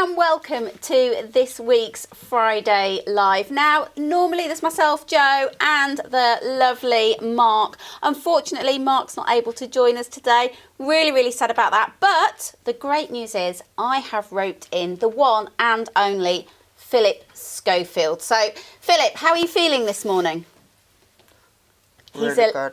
and welcome to this week's Friday Live. Now, normally there's myself, Jo, and the lovely Mark. Unfortunately, Mark's not able to join us today. Really sad about that. But the great news is I have roped in the one and only Philip Schofield. So, Philip, how are you feeling this morning? Really good.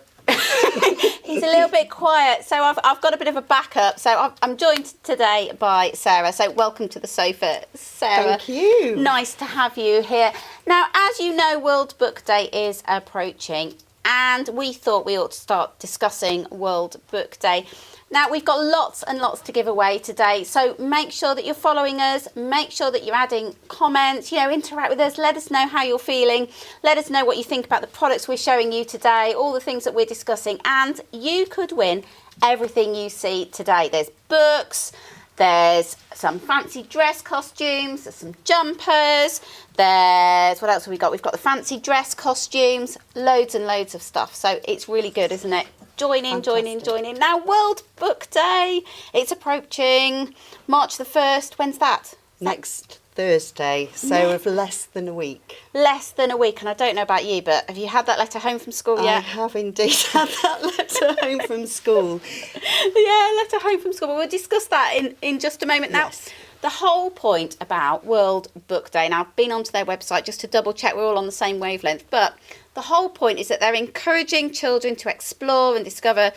He's a little bit quiet, so I've got a bit of a backup. So I'm joined today by Sarah. So welcome to the sofa, Sarah. Thank you. Nice to have you here. Now, as you know, World Book Day is approaching, and we thought we ought to start discussing World Book Day. Now, we've got lots and lots to give away today, so make sure that you're following us, make sure that you're adding comments, interact with us, let us know how you're feeling, let us know what you think about the products we're showing you today, all the things that we're discussing, and you could win everything you see today. There's books, there's some fancy dress costumes, there's some jumpers, there's, what else have we got? We've got the fancy dress costumes, loads and loads of stuff, so it's really good, isn't it? Join in. Now, World Book Day, it's approaching March the 1st. When's that? Next Thursday, so of less than a week. Less than a week, and I don't know about you, but have you had that letter home from school yet? I have indeed had that letter home from school. Yeah, letter home from school, but we'll discuss that in just a moment. Now, Yes. The whole point about World Book Day, now I've been onto their website just to double check we're all on the same wavelength, but the whole point is that they're encouraging children to explore and discover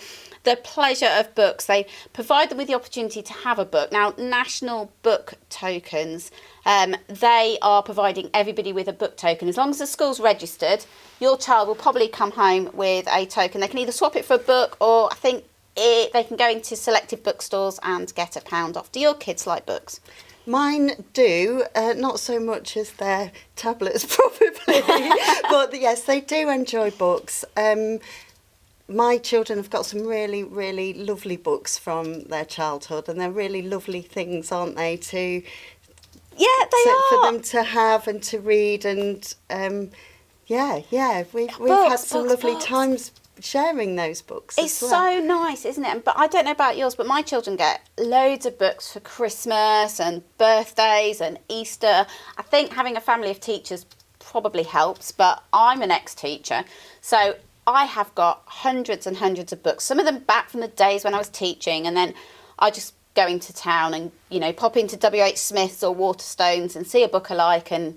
the pleasure of books. They provide them with the opportunity to have a book. Now, National Book Tokens, they are providing everybody with a book token. As long as the school's registered, your child will probably come home with a token. They can either swap it for a book, or I think they can go into selected bookstores and get £1 off. Do your kids like books? Mine do, not so much as their tablets probably, but yes, they do enjoy books. My children have got some really lovely books from their childhood, and they're really lovely things, aren't they, for them to have and to read, and we've had some lovely times sharing those books. It's so nice, isn't it? But I don't know about yours, but my children get loads of books for Christmas and birthdays and Easter. I think having a family of teachers probably helps, but I'm an ex-teacher, so I have got hundreds and hundreds of books, some of them back from the days when I was teaching, and then I just go into town and, pop into W.H. Smith's or Waterstones and see a book I like, and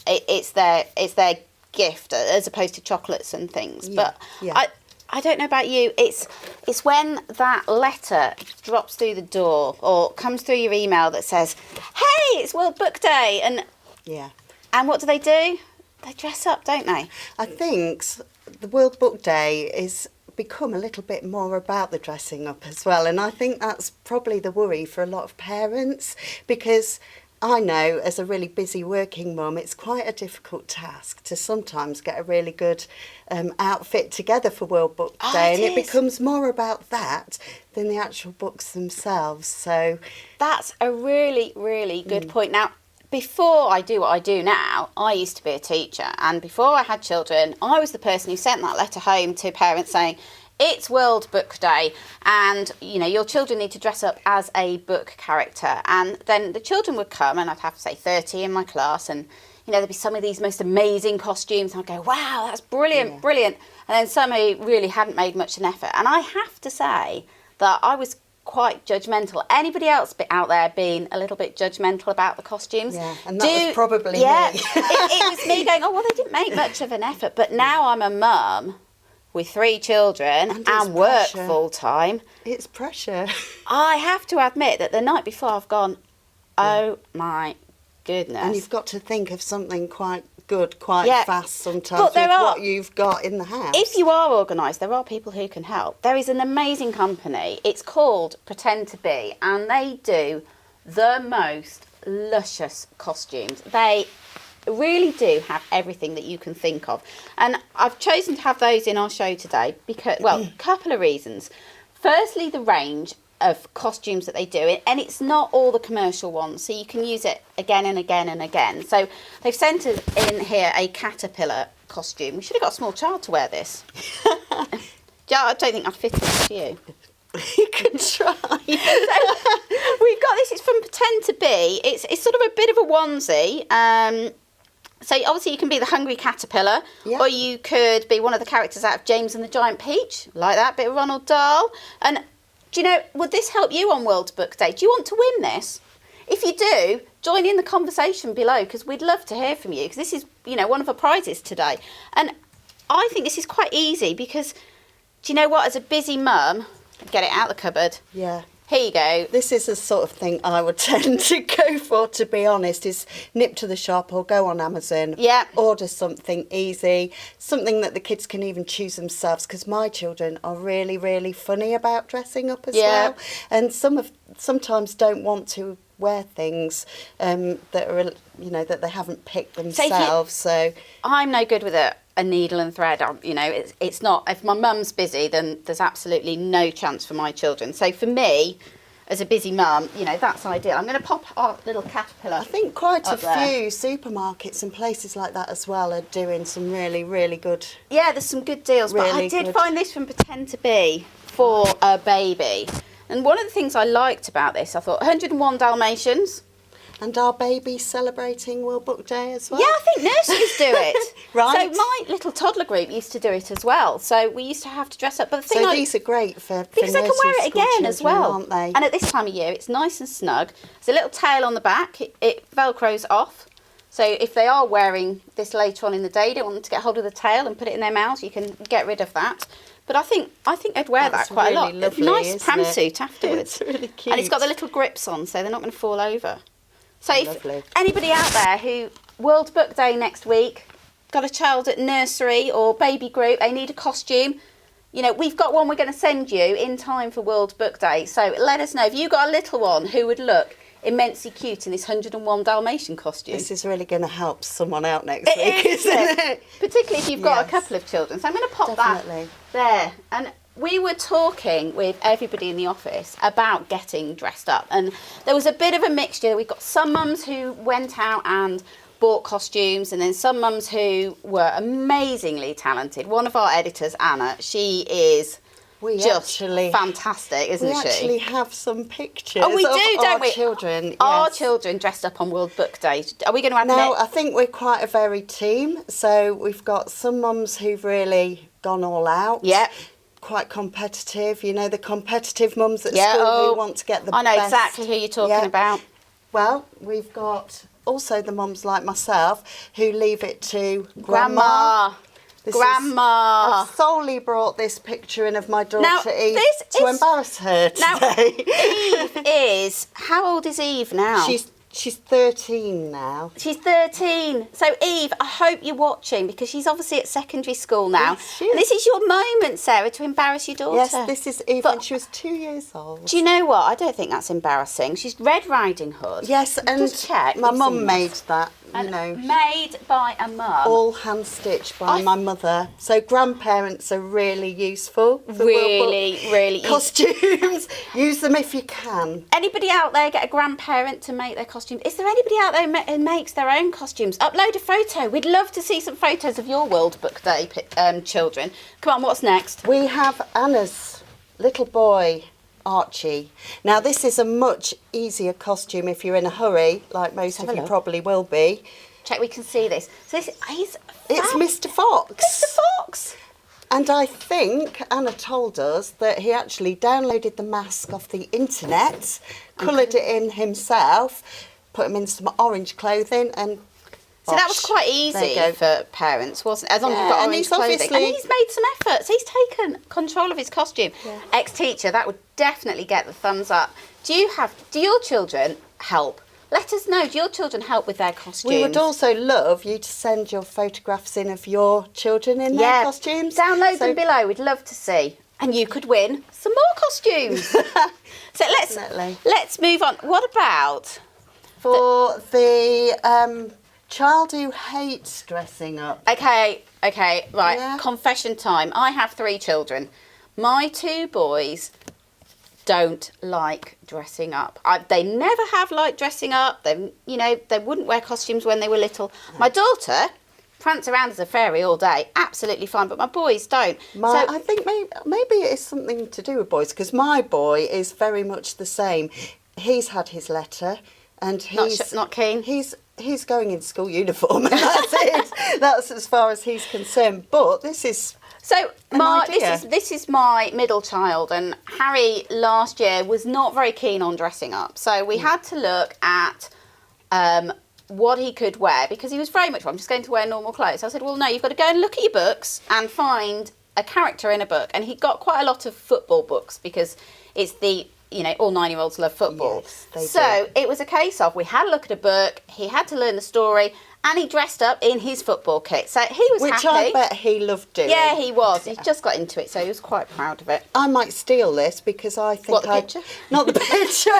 it's their gift as opposed to chocolates and things. I don't know about you, it's when that letter drops through the door or comes through your email that says, hey, it's World Book Day, and what do? They dress up, don't they? I think the World Book Day is become a little bit more about the dressing up as well, and I think that's probably the worry for a lot of parents, because I know as a really busy working mum, it's quite a difficult task to sometimes get a really good outfit together for World Book Day, and it becomes more about that than the actual books themselves. So that's a really good point. Now, before I do what I do now, I used to be a teacher, and before I had children, I was the person who sent that letter home to parents saying, it's World Book Day, and your children need to dress up as a book character. And then the children would come, and I'd have, say, 30 in my class, and there'd be some of these most amazing costumes, and I'd go, wow, that's brilliant. And then some who really hadn't made much of an effort. And I have to say that I was quite judgmental. Anybody else out there being a little bit judgmental about the costumes? Yeah, and that was probably me. it was me going, oh, well, they didn't make much of an effort. But now I'm a mum with 3 children and work full time. It's pressure. I have to admit that the night before I've gone, oh my goodness. And you've got to think of something quite good, quite fast sometimes with what you've got in the house. If you are organised, there are people who can help. There is an amazing company. It's called Pretend to Be, and they do the most luscious costumes. They really do have everything that you can think of, and I've chosen to have those in our show today because, a couple of reasons. Firstly, the range of costumes that they do, and it's not all the commercial ones, so you can use it again and again and again. So they've sent us in here a caterpillar costume. We should have got a small child to wear this. I don't think I'd fit it to you. You could try. So we've got this. It's from Pretend to Be. It's sort of a bit of a onesie. So obviously you can be the hungry caterpillar, Yeah. or you could be one of the characters out of James and the Giant Peach, like that bit of Ronald Dahl. And do you know, would this help you on World Book Day? Do you want to win this? If you do, join in the conversation below, because we'd love to hear from you, because this is, you know, one of our prizes today. And I think this is quite easy because, do you know what, as a busy mum, get it out the cupboard. Yeah. Here you go. This is the sort of thing I would tend to go for, to be honest, is nip to the shop or go on Amazon. Yeah. Order something easy, something that the kids can even choose themselves, because my children are really, really funny about dressing up as well. And sometimes don't want to wear things that are, you know, that they haven't picked themselves. So I'm no good with a needle and thread. You know, it's not, if my mum's busy, then there's absolutely no chance for my children. So for me, as a busy mum, you know, that's ideal. I'm going to pop our little caterpillar. I think quite a up there. few supermarkets and places like that as well are doing some really, really good. Yeah, there's some good deals. But I Really did good. find this from Pretend to Be for a baby. And one of the things I liked about this, I thought 101 Dalmatians. And are babies celebrating World Book Day as well? Yeah, I think nurseries do it. Right. So my little toddler group used to do it as well. So we used to have to dress up. But the thing So these are great for because they can wear nursery it school again as children, well. aren't they? And at this time of year, it's nice and snug. There's a little tail on the back. It velcros off. So if they are wearing this later on in the day, you don't want them to get hold of the tail and put it in their mouths, you can get rid of that. But I think they'd wear That's that quite really a lot. lovely, Nice isn't pantsuit afterwards. It's really cute. And it's got the little grips on, so they're not going to fall over. So if Lovely. anybody out there who, World Book Day next week, got a child at nursery or baby group, they need a costume, you know, we've got one we're going to send you in time for World Book Day. So let us know if you got a little one who would look immensely cute in this 101 Dalmatian costume. This is really going to help someone out next week, It is, isn't it? Particularly if you've got Yes. a couple of children. So I'm going to pop Definitely. that there. And we were talking with everybody in the office about getting dressed up. And there was a bit of a mixture. We've got some mums who went out and bought costumes, and then some mums who were amazingly talented. One of our editors, Anna, she is We just actually fantastic, isn't We she? actually have some pictures. Oh, we of do, don't our we? Children. Our yes. children dressed up on World Book Day. Are we going to admit? Now, I think we're quite a varied team. So we've got some mums who've really gone all out. Yeah. Quite competitive. You know, the competitive mums at Yeah, school oh, who want to get the I know best. exactly who you're talking Yeah. about. Well, we've got also the mums like myself who leave it to Grandma. This Grandma. I've solely brought this picture in of my daughter Now, Eve this to is- embarrass her Now, today. Eve is, how old is Eve now? She's 13 now. She's 13. So, Eve, I hope you're watching because she's obviously at secondary school now. Yes, she And is. this is your moment, Sarah, to embarrass your daughter. Yes, this is Eve But- when she was 2 years old. Do you know what? I don't think that's embarrassing. She's Red Riding Hood. Yes, and Just check. my you've mum seen made this. that, you And know, made by a mum. all hand stitched by my mother. So grandparents are really useful. for Really, World Book really costumes. Use them if you can. Anybody out there get a grandparent to make their costumes? Is there anybody out there who makes their own costumes? Upload a photo. We'd love to see some photos of your World Book Day children. Come on, what's next? We have Anna's little boy, Archie. Now, this is a much easier costume if you're in a hurry, like most have of a you look. probably will be. Check we can see this. So he's It's fab. Mr. Fox. Mr. Fox. And I think Anna told us that he actually downloaded the mask off the internet, coloured it in himself, put him in some orange clothing, and So that was bosh, quite there easy you go. for parents, wasn't it? As long as Yeah, you've got and orange he's clothing. obviously- And he's made some efforts. He's taken control of his costume. Yeah. Ex-teacher, that would definitely get the thumbs up. Do your children help? Let us know. Do your children help with their costumes? We would also love you to send your photographs in of your children in their costumes. Download So- them below. We'd love to see. And you could win some more costumes. So Definitely. let's move on. What about For the child who hates dressing up. Okay, right. Yeah. Confession time. I have 3 children. My 2 boys don't like dressing up. They never have liked dressing up. They wouldn't wear costumes when they were little. My daughter prance around as a fairy all day, absolutely fine. But my boys don't. I think maybe it is something to do with boys, because my boy is very much the same. He's had his letter, and he's not keen. He's going in school uniform, and that's it. That's as far as he's concerned. But this is this is my middle child, and Harry last year was not very keen on dressing up. So we had to look at what he could wear, because he was very much, I'm just going to wear normal clothes. So I said, well, no, you've got to go and look at your books and find a character in a book. And he got quite a lot of football books, because it's all 9-year-olds love football. Yes, they so do. it was a case of, we had a look at a book, he had to learn the story, and he dressed up in his football kit. So he was Which happy. I bet he loved doing. Yeah, he was. He just got into it, so he was quite proud of it. I might steal this, because I think What, the picture? Not the picture,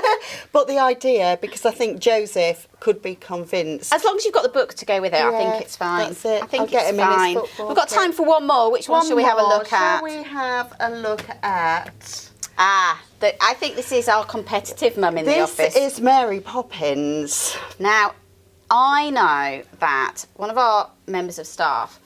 but the idea, because I think Joseph could be convinced. As long as you've got the book to go with it, I Yeah, think it's fine. that's it. I think I'll get it's him in his fine. football We've got kit. time for one more. Which one shall we have a look at? Shall we have a look at? I think this is our competitive mum in the office. This is Mary Poppins. Now, I know that one of our members of staff,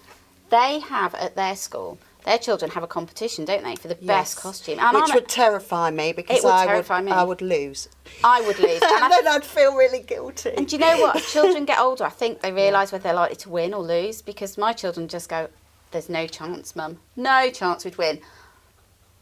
they have at their school, their children have a competition, don't they, for the best costume. And Which would terrify me, because I would lose. I would lose. And then I'd feel really guilty. And do you know what? As children get older, I think they realise whether they're likely to win or lose, because my children just go, there's no chance, Mum. No chance we'd win.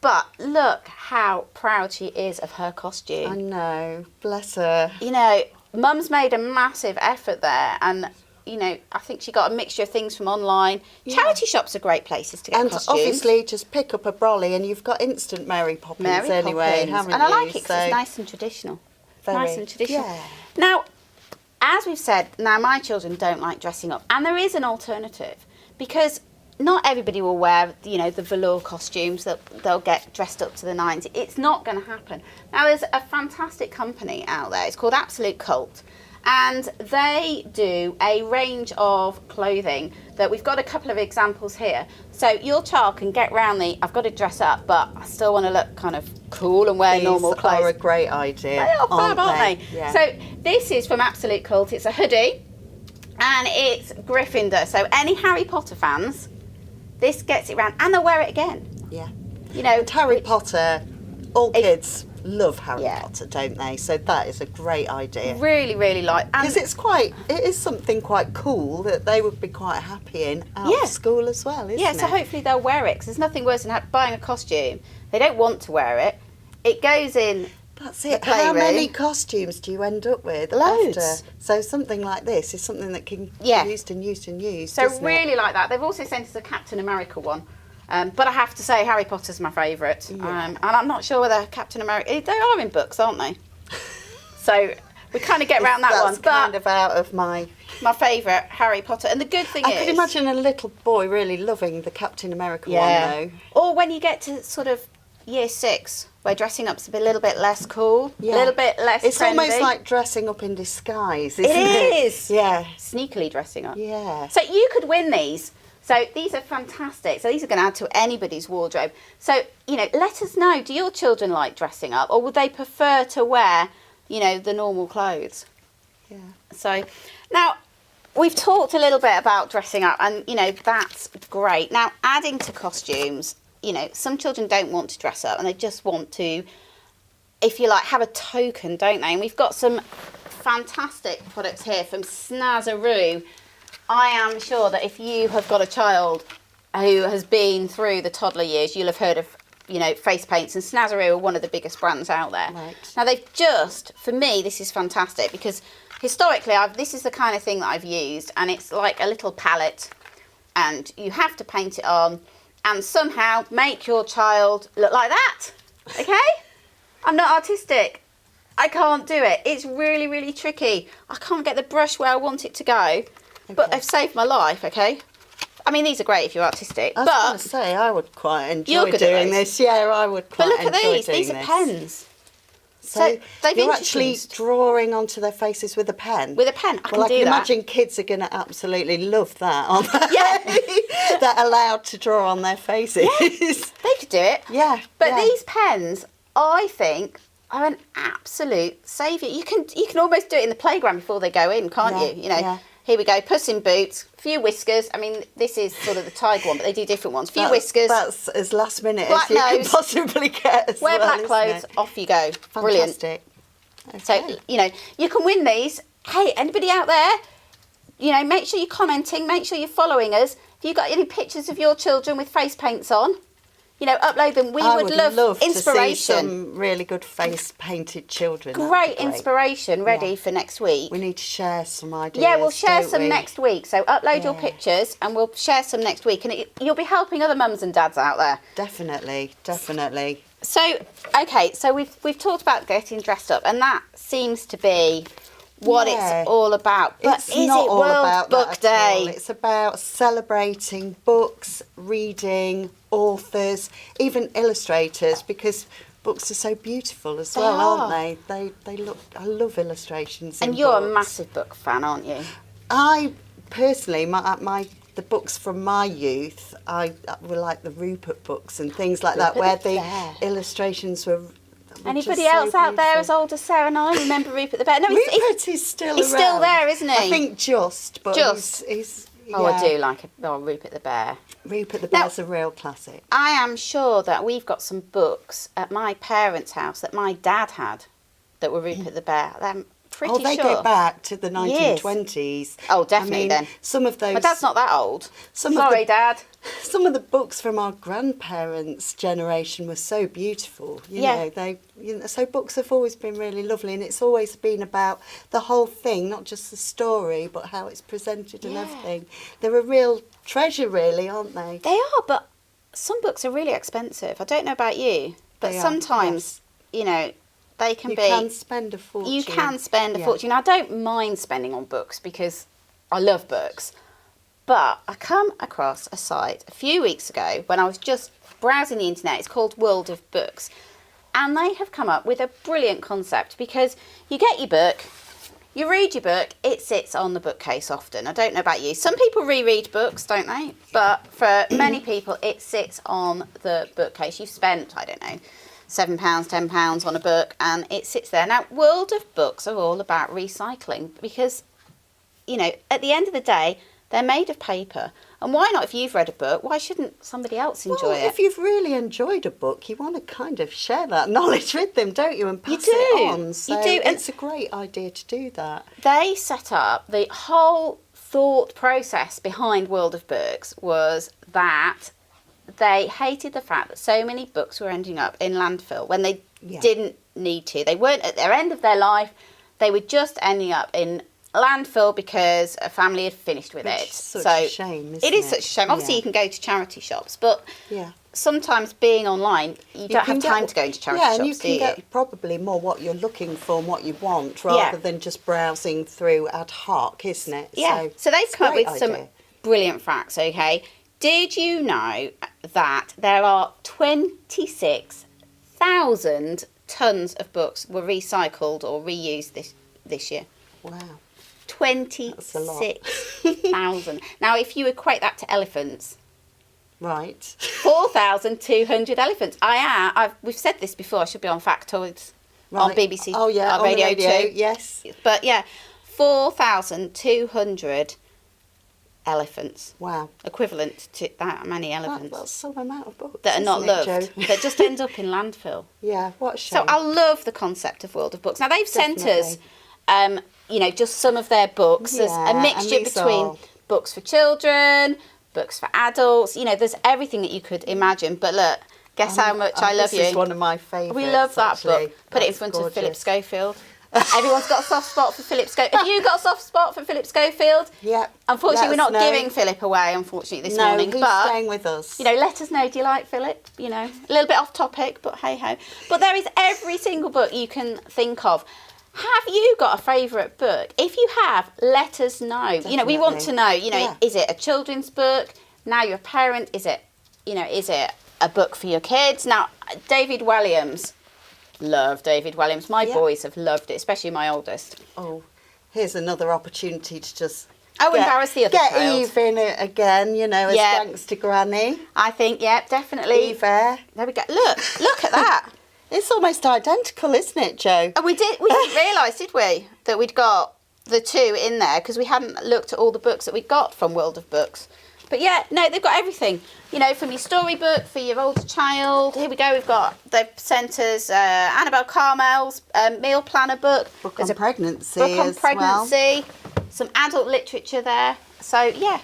But look how proud she is of her costume. I know, bless her. You know, Mum's made a massive effort there, and I think she got a mixture of things from online. Yeah. Charity shops are great places to get costumes. And obviously, just pick up a brolly and you've got instant Mary Poppins anyway, haven't you? And I like it because it's nice and traditional. Nice and traditional. Yeah. Now, as we've said, my children don't like dressing up, and there is an alternative, because not everybody will wear, the velour costumes that they'll get dressed up to the nines. It's not going to happen. Now, there's a fantastic company out there. It's called Absolute Cult, and they do a range of clothing that we've got a couple of examples here. So your child can get round I've got to dress up, but I still want to look kind of cool and wear normal clothes. These are a great idea. They are fab, aren't they? Yeah. So this is from Absolute Cult. It's a hoodie, and it's Gryffindor. So any Harry Potter fans, this gets it round, and they'll wear it again. Yeah. And Harry Potter, all kids love Harry Potter, don't they? So that is a great idea. Really, really like. Because it is something quite cool that they would be quite happy in out of school as well, isn't it? Yeah, so hopefully they'll wear it, because there's nothing worse than buying a costume. They don't want to wear it. It goes in. That's it. How many costumes do you end up with? Loads. After? So something like this is something that can be used and used and used. So really like that. They've also sent us a Captain America one. But I have to say Harry Potter's my favourite. Yeah. And I'm not sure whether Captain America... They are in books, aren't they? So we kind of get around that one. That's kind of out of my favourite, Harry Potter. And the good thing is... I could imagine a little boy really loving the Captain America one, though. Or when you get to sort of year 6... where dressing up's a little bit less cool, a little bit less It's trendy. almost like dressing up in disguise, isn't it? It is. Yeah. Sneakily dressing up. Yeah. So you could win these. So these are fantastic. So these are going to add to anybody's wardrobe. So, let us know, do your children like dressing up, or would they prefer to wear, the normal clothes? Yeah. So now we've talked a little bit about dressing up, and, that's great. Now, adding to costumes, some children don't want to dress up and they just want to, if you like, have a token, don't they? And we've got some fantastic products here from Snazzaroo. I am sure that if you have got a child who has been through the toddler years, you'll have heard of, face paints, and Snazzaroo are one of the biggest brands out there. Right. Now for me, this is fantastic, because historically, this is the kind of thing that I've used, and it's like a little palette, and you have to paint it on, and somehow make your child look like that, okay? I'm not artistic. I can't do it. It's really, really tricky. I can't get the brush where I want it to go, but they've saved my life, okay? I mean, these are great if you're artistic, I was going to say, I would quite enjoy doing this. Yeah, I would quite enjoy doing this. But look at these. These are pens. So you're actually drawing onto their faces with a pen? With a pen, I can do that. Well, I can imagine kids are going to absolutely love that, aren't they? Yeah. They're allowed to draw on their faces. Yeah, they could do it. Yeah. But these pens, I think, are an absolute saviour. You can almost do it in the playground before they go in, can't you? Here we go. Puss in Boots, few whiskers. I mean, this is sort of the tiger one, but they do different ones. Few whiskers. That's as last minute Black as you nose. can possibly get as Wear well, black isn't clothes, it? off you go. Brilliant. Fantastic. Okay. So, you know, you can win these. Hey, anybody out there, you know, make sure you're commenting, make sure you're following us. If you've got any pictures of your children with face paints on, you know, upload them. We I would love inspiration. to see some really good face painted children. That'd Great be great. inspiration ready for next week. We need to share some ideas. Yeah, we'll share don't some we? next week. So upload your Yeah. pictures and we'll share some next week. And you'll be helping other mums and dads out there. Definitely, definitely. So, okay, so we've talked about getting dressed up, and that seems to be what Yeah. it's all about. But It's is not it all World about Book that at all. Day? It's about celebrating books, reading, authors, even illustrators, because books are so beautiful as well, are. aren't they? They look. I love illustrations. And in you're a books. massive book fan, aren't you? I personally, the books from my youth, I were like the Rupert books and things like that, Rupert where the the Bear. illustrations were. Anybody just so else out there as beautiful. old as Sarah and I remember Rupert the Bear? No, Rupert is still he's around. still there, isn't he? I think but Just. he's Oh, yeah. I do like Rupert the Bear. Rupert the Now- Bear's a real classic. I am sure that we've got some books at my parents' house that my dad had that were Rupert the Bear. I'm pretty Oh, they sure. go back to the 1920s. Oh, definitely I mean, then. Some of those. My dad's not that old. Some Sorry, of the, Dad. Some of the books from our grandparents' generation were so beautiful. You Yeah. know, so books have always been really lovely, and it's always been about the whole thing, not just the story, but how it's presented and Yeah. everything. They're a real treasure, really, aren't they? They are, but some books are really expensive. I don't know about you, but They are, sometimes, you know, they can You be. can spend a fortune. You can spend a Yeah. fortune. I don't mind spending on books because I love books. But I come across a site a few weeks ago when I was just browsing the internet. It's called World of Books. And they have come up with a brilliant concept because you get your book, you read your book, it sits on the bookcase often. I don't know about you. Some people reread books, don't they? But for many people, it sits on the bookcase. You've spent, I don't know, £7, £10 on a book and it sits there. Now, World of Books are all about recycling because, you know, at the end of the day, they're made of paper. And why not, if you've read a book, why shouldn't somebody else enjoy Well, it? if you've really enjoyed a book, you want to kind of share that knowledge with them, don't you? And pass do. it on. So You do, and- it's a great idea to do that. They set up the whole thought process behind World of Books was that they hated the fact that so many books were ending up in landfill when they Yeah. didn't need to. They weren't at their end of their life. They were just ending up in landfill because a family had finished with Which it. is such so a shame, isn't it is it? such a shame. Obviously, Yeah. you can go to charity shops, but Yeah. sometimes being online, you don't have can time get- to go into charity yeah, shops, and you do can you? get probably more what you're looking for and what you want rather than just browsing through ad hoc, isn't it? Yeah. So they've it's a come up great with some idea. brilliant facts, okay? Did you know that there are 26,000 tonnes of books were recycled or reused this year? Wow. 26,000. Now, if you equate that to elephants, Right. 4,200 elephants. We've said this before. I should be on Factoids on Right. BBC. Oh, yeah, on the Radio radio, 2. yes. But yeah, 4,200 elephants. Wow. Equivalent to that many elephants That's some amount of books. that are not isn't it, loved, Jo? that just end up in landfill. Yeah, what a shame. So I love the concept of World of Books. Now they've sent us, Definitely. you know, just some of their books. There's Yeah, a and mixture these between are- books for children, books for adults. You know, there's everything that you could imagine. But look, guess how much I love This you. is one of my favourites. We love that actually. book. Put it in That's front of Philip gorgeous. Schofield. Everyone's got a soft spot for Philip Schofield. Have you got a soft spot for Philip Schofield? Yeah. Unfortunately, we're let us not know. giving Philip away, unfortunately, this No, morning. he's But staying with us. you know, let us know. Do you like Philip? You know, a little bit off topic, but hey ho. But there is every single book you can think of. Have you got a favourite book? If you have, let us know. You know, we want to know. You know, Yeah. is it a children's book? Now you're a parent. Is it, you know, is it a book for your kids? Now, David Williams. Love David Williams. My Yeah. boys have loved it, especially my oldest. Oh, here's another opportunity to just Embarrass the other get child. even again, you know, as Yeah. thanks to Granny. I think, yeah, definitely. Eve there. There we go. Look at that. It's almost identical, isn't it, Jo? And we didn't realise, did we, that we'd got the two in there because we hadn't looked at all the books that we got from World of Books. But yeah, no, they've got everything. You know, from your storybook for your older child. Here we go. They've sent us Annabelle Carmel's meal planner book. Book There's on pregnancy. book on as pregnancy. Some adult literature there. So yeah,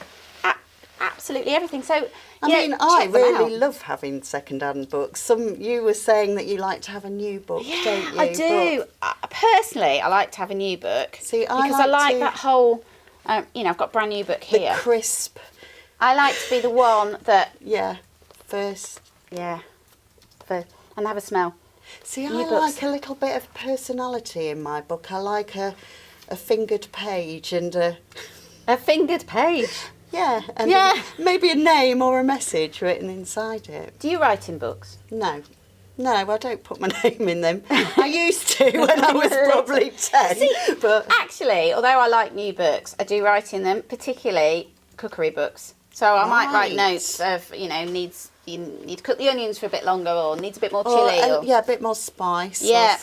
absolutely everything. So I mean, I really love having second-hand books. You were saying that you like to have a new book, don't you? I do. Personally, I like to have a new book. See, because I like that whole. You know, I've got a brand new book here. The crisp. I like to be the one that. Yeah. First. Yeah. And have a smell. See, I like a little bit of personality in my book. I like a fingered page and a fingered page. Yeah, and maybe a name or a message written inside it. Do you write in books? No, I don't put my name in them. I used to when I was probably 10. See, but actually, although I like new books, I do write in them, particularly cookery books. So I might write notes of, you need to cook the onions for a bit longer, or needs a bit more chilli. A bit more spice. Yeah.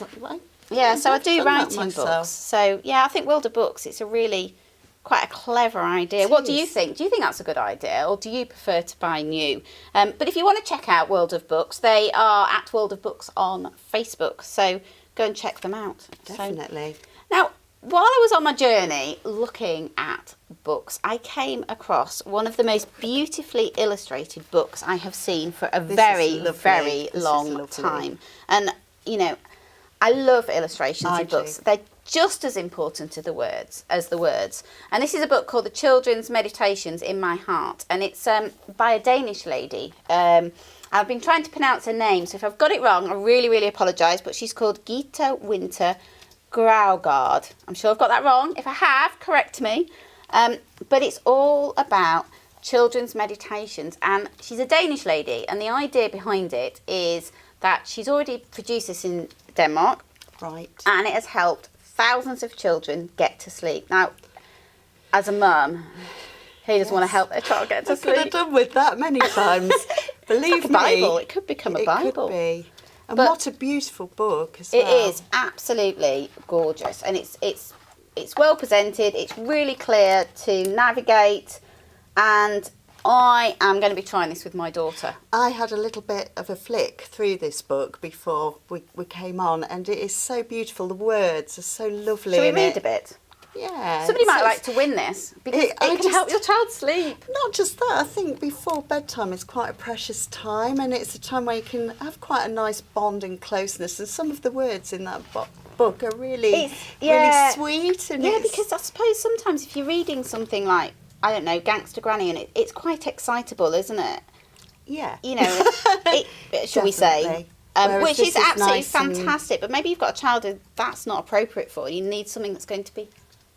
Yeah, so I do write in books. So yeah, I think World of Books, it's a really quite a clever idea. What do you think? Do you think that's a good idea, or do you prefer to buy new? But if you want to check out World of Books, they are at World of Books on Facebook. So go and check them out. Definitely. Now, while I was on my journey looking at books, I came across one of the most beautifully illustrated books I have seen for a very long time. And, I love illustrations in books. They're just as important to the words as the words. And this is a book called The Children's Meditations in My Heart. And it's by a Danish lady. I've been trying to pronounce her name, so if I've got it wrong, I really, really apologise. But she's called Gita Winter Graugard. I'm sure I've got that wrong. If I have, correct me. But it's all about children's meditations. And she's a Danish lady. And the idea behind it is that she's already produced this in Denmark. Right. And it has helped thousands of children get to sleep. Now, as a mum, who doesn't want to help their child get to sleep? I could have done with that many times. Believe me. Bible. It could become a Bible. It could be. And what a beautiful book as well. It is absolutely gorgeous. And it's well presented. It's really clear to navigate. And I am going to be trying this with my daughter. I had a little bit of a flick through this book before we came on, and it is so beautiful. The words are so lovely. Shall we read a bit? Yeah. Somebody might like to win this because it can help your child sleep. Not just that, I think before bedtime is quite a precious time, and it's a time where you can have quite a nice bond and closeness, and some of the words in that book are really sweet. And because I suppose sometimes if you're reading something like, I don't know, Gangster Granny, and it's quite excitable, isn't it? Yeah. Shall we say? Which is absolutely nice fantastic, but maybe you've got a child who that's not appropriate for. You need something that's going to be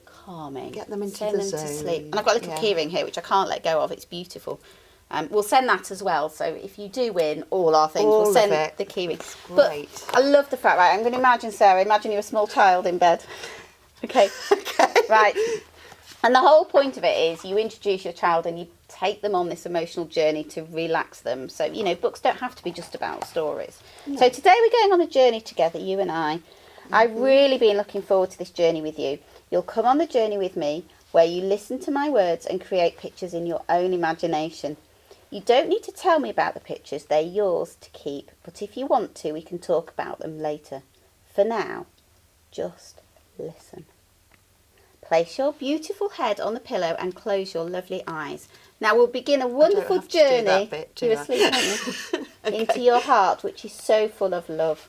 calming. Get them into Send the them zone. to sleep. And I've got a little keyring here, which I can't let go of. It's beautiful. We'll send that as well. So if you do win all our things, we'll send the keyring. Great. But I love the fact, right, I'm going to imagine, Sarah, imagine you're a small child in bed. Okay. Right. And the whole point of it is you introduce your child and you take them on this emotional journey to relax them. So, books don't have to be just about stories. No. So today we're going on a journey together, you and I. Mm-hmm. I've really been looking forward to this journey with you. You'll come on the journey with me where you listen to my words and create pictures in your own imagination. You don't need to tell me about the pictures, they're yours to keep. But if you want to, we can talk about them later. For now, just listen. Place your beautiful head on the pillow and close your lovely eyes. Now we'll begin a wonderful journey. You're asleep, aren't you? Into your heart, which is so full of love.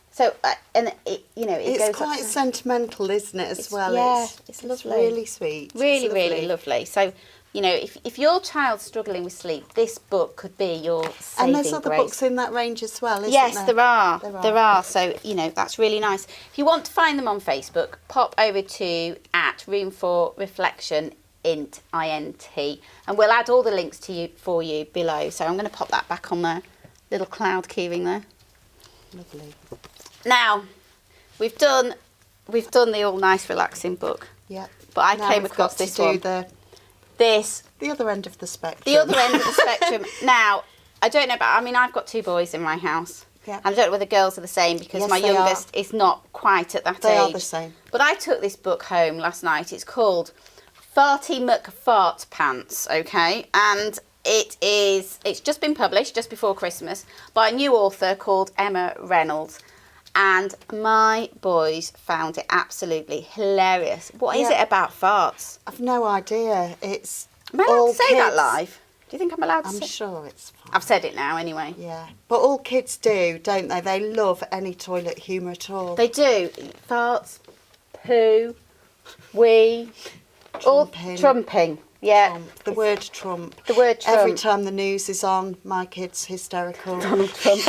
So, it's goes quite sentimental, isn't it? As well, yeah, it's lovely. It's really sweet. Really, really lovely. So, if your child's struggling with sleep, this book could be your saving grace. And there's other books in that range as well, isn't there? Yes, there are. So, that's really nice. If you want to find them on Facebook, pop over to @Room for Reflection int, INT, and we'll add all the links for you below. So I'm going to pop that back on the little cloud keyring there. Lovely. Now, we've done the all nice relaxing book. Yeah. But I came across this one. The other end of the spectrum. The other end of the spectrum. Now, I don't know, but I've got 2 boys in my house. Yeah. And I don't know whether girls are the same because Yes, my they youngest is not quite at that age. They are the same. But I took this book home last night. It's called Farty McFart Pants, okay? And it's just been published just before Christmas by a new author called Emma Reynolds. And my boys found it absolutely hilarious. What is it about farts? I've no idea. It's Am I allowed all to say that kids- live? Do you think I'm allowed to I'm say? sure it's fine. I've said it now anyway. Yeah, but all kids do, don't they? They love any toilet humour at all. They do. Farts, poo, wee, all Trumping. trumping. Yeah. Trump. The word Trump. The word Trump. Every time the news is on, my kid's hysterical. Donald Trump.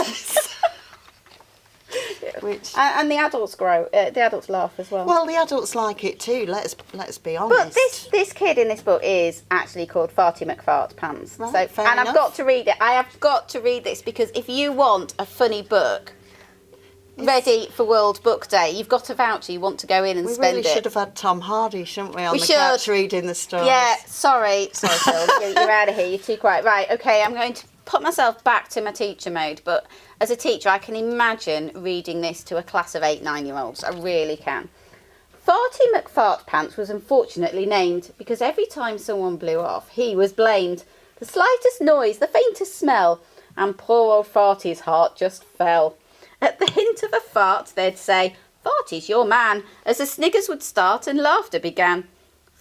Which, And the adults the adults laugh as well. well, the adults like it too. Let's be honest. But this kid in this book is actually called Farty McFart Pants. Right, fair and I've enough. got to read it. I have got to read this because if you want a funny book ready for World Book Day, you've got a voucher. You want to go in and we spend really it. should have had Tom Hardy, shouldn't we, on We the should. couch reading the stories? Yeah, sorry, Phil, you're out of here. You're too quiet. Right, okay, I'm going to put myself back to my teacher mode, but as a teacher, I can imagine reading this to a class of 8, 9-year-olds. I really can. Farty McFart Pants was unfortunately named because every time someone blew off, he was blamed. The slightest noise, the faintest smell, and poor old Farty's heart just fell. At the hint of a fart, they'd say, "Farty's your man," as the sniggers would start and laughter began.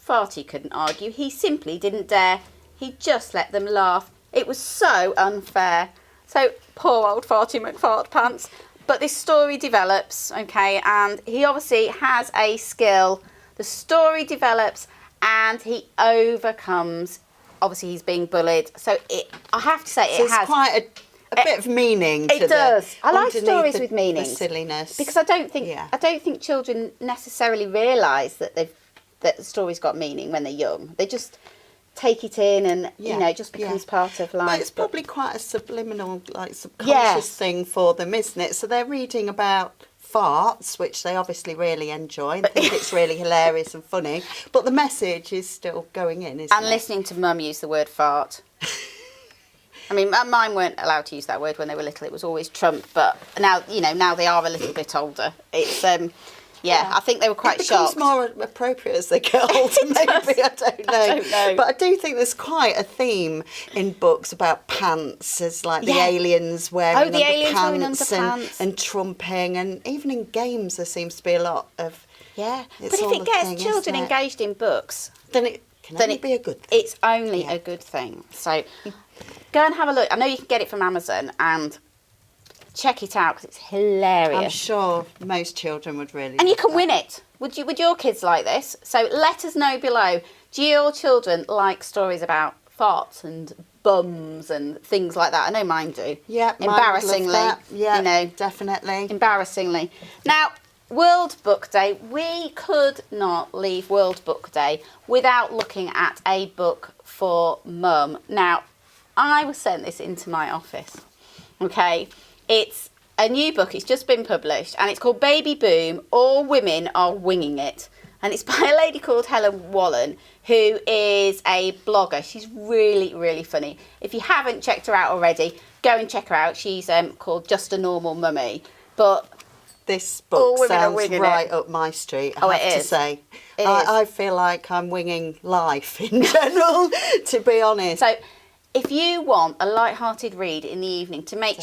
Farty couldn't argue, he simply didn't dare. He just let them laugh. It was so unfair. So, poor old Farty McFart Pants. But this story develops, okay, and he obviously has a skill. The story develops and he overcomes. Obviously, he's being bullied. So, I have to say, So it has quite a bit of meaning to it does. I like underneath stories the- with meanings. The silliness. because I don't think children necessarily realise that the story's got meaning when they're young. They just take it in and it just becomes part of life. But it's probably quite a subliminal, like subconscious thing for them, isn't it? So they're reading about farts, which they obviously really enjoy and think it's really hilarious and funny. But the message is still going in, isn't it? And listening to Mum use the word fart. I mean, mine weren't allowed to use that word when they were little. It was always Trump. But now, now they are a little bit older. It's, I think they were quite It becomes shocked. more appropriate as they get older, maybe. I don't know. I don't know. But I do think there's quite a theme in books about pants, as like the aliens wearing the aliens wearing underpants underpants. and trumping, and even in games there seems to be a lot of. Yeah. But It's if all it a gets thing, children isn't it? engaged in books, Then it can Then only it- be a good thing. it's only a good thing. So go and have a look. I know you can get it from Amazon and check it out because it's hilarious. I'm sure most children would really. And you love can that. win it. Would your kids like this? So let us know below. Do your children like stories about farts and bums and things like that? I know mine do. Yeah, mine would love Embarrassingly. that. Yeah, You know, definitely. embarrassingly. Now, World Book Day. We could not leave World Book Day without looking at a book for Mum. Now, I was sent this into my office. Okay, it's a new book. It's just been published, and it's called Baby Boom. All Women Are Winging It, and it's by a lady called Helen Wallen, who is a blogger. She's really, really funny. If you haven't checked her out already, go and check her out. She's called Just a Normal Mummy. But This All book women are sounds winging right it. up my street, Oh, I it have to is. say. It is. I feel like I'm winging life in general, to be honest. so, if you want a light-hearted read in the evening to make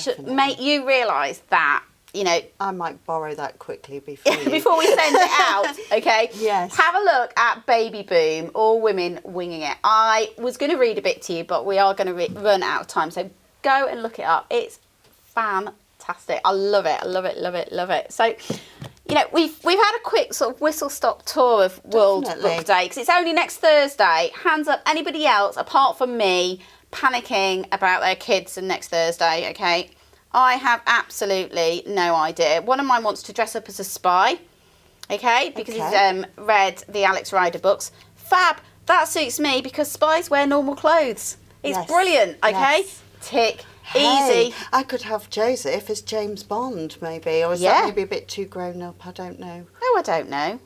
you realise that, I might borrow that quickly before you. before we send it out, okay? Yes. Have a look at Baby Boom, All Women Winging It. I was going to read a bit to you, but we are going to run out of time. So go and look it up. It's fantastic. I love it. I love it, love it, love it. So, we've had a quick sort of whistle-stop tour of World Definitely. Book Day because it's only next Thursday. Hands up, anybody else apart from me panicking about their kids and next Thursday, okay? I have absolutely no idea. One of mine wants to dress up as a spy, okay? Because he's read the Alex Rider books. Fab, that suits me because spies wear normal clothes. It's Yes. brilliant, okay? Yes. Tick, Hey, easy. I could have Joseph as James Bond, maybe. Or is Yeah. that maybe a bit too grown up? I don't know. Oh, I don't know.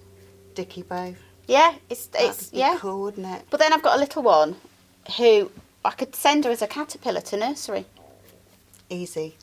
Dickie Bow. Yeah, it's That'd be yeah. cool, wouldn't it? But then I've got a little one who I could send her as a caterpillar to nursery. Easy.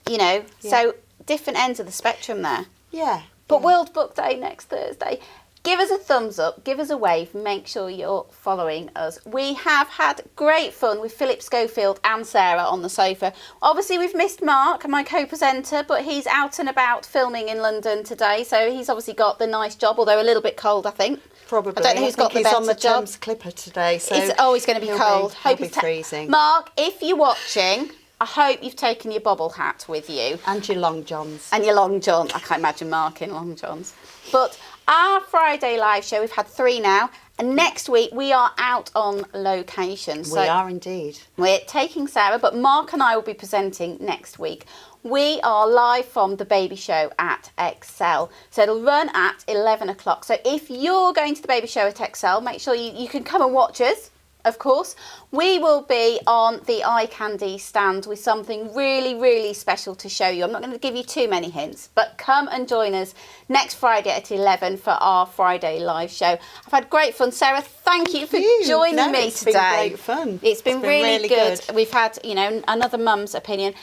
So different ends of the spectrum there. Yeah. But World Book Day next Thursday. Give us a thumbs up, give us a wave, make sure you're following us. We have had great fun with Philip Schofield and Sarah on the sofa. Obviously, we've missed Mark, my co-presenter, but he's out and about filming in London today, so he's obviously got the nice job, although a little bit cold, I think. Probably. I don't know who's got the he's better on the job. Thames Clipper today, so It's always going to be cold. He'll be freezing. Mark, if you're watching, I hope you've taken your bobble hat with you. And your long johns. And your long john. I can't imagine Mark in long johns. But our Friday live show, we've had 3 now, and next week we are out on location. So We are indeed. we're taking Sarah, but Mark and I will be presenting next week. We are live from the baby show at Excel. So it'll run at 11 o'clock. So if you're going to the baby show at Excel, make sure you can come and watch us. Of course, we will be on the eye candy stand with something really, really special to show you. I'm not going to give you too many hints, but come and join us next Friday at 11 for our Friday live show. I've had great fun. Sarah, thank you for joining me it's today. It's been great fun. It's been really good. We've had, another mum's opinion.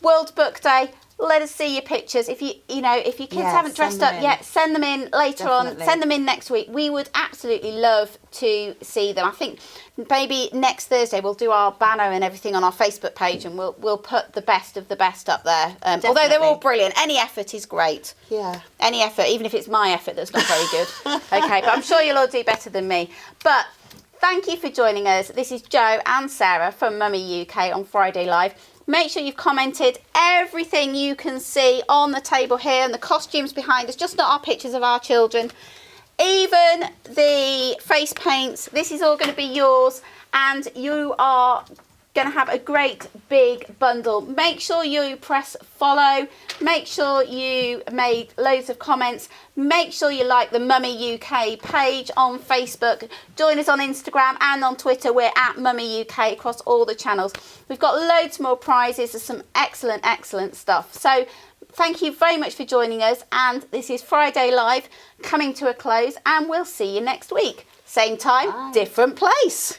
World Book Day. Let us see your pictures. If your kids haven't dressed up yet, send them in later on. Send them in next week. We would absolutely love to see them. I think maybe next Thursday we'll do our banner and everything on our Facebook page, and we'll put the best of the best up there. Although they're all brilliant. Any effort is great. Yeah. Any effort, even if it's my effort that's not very good. Okay, but I'm sure you'll all do better than me. But thank you for joining us. This is Jo and Sarah from Mumii UK on Friday Live. Make sure you've commented everything you can see on the table here and the costumes behind us, just not our pictures of our children. Even the face paints, this is all going to be yours, and you are going to have a great big bundle. Make sure you press follow. Make sure you made loads of comments. Make sure you like the Mumii UK page on Facebook. Join us on Instagram and on Twitter. We're at Mumii UK across all the channels. We've got loads more prizes. There's some excellent stuff. So thank you very much for joining us. And this is Friday Live coming to a close, and we'll see you next week. Same time, different place.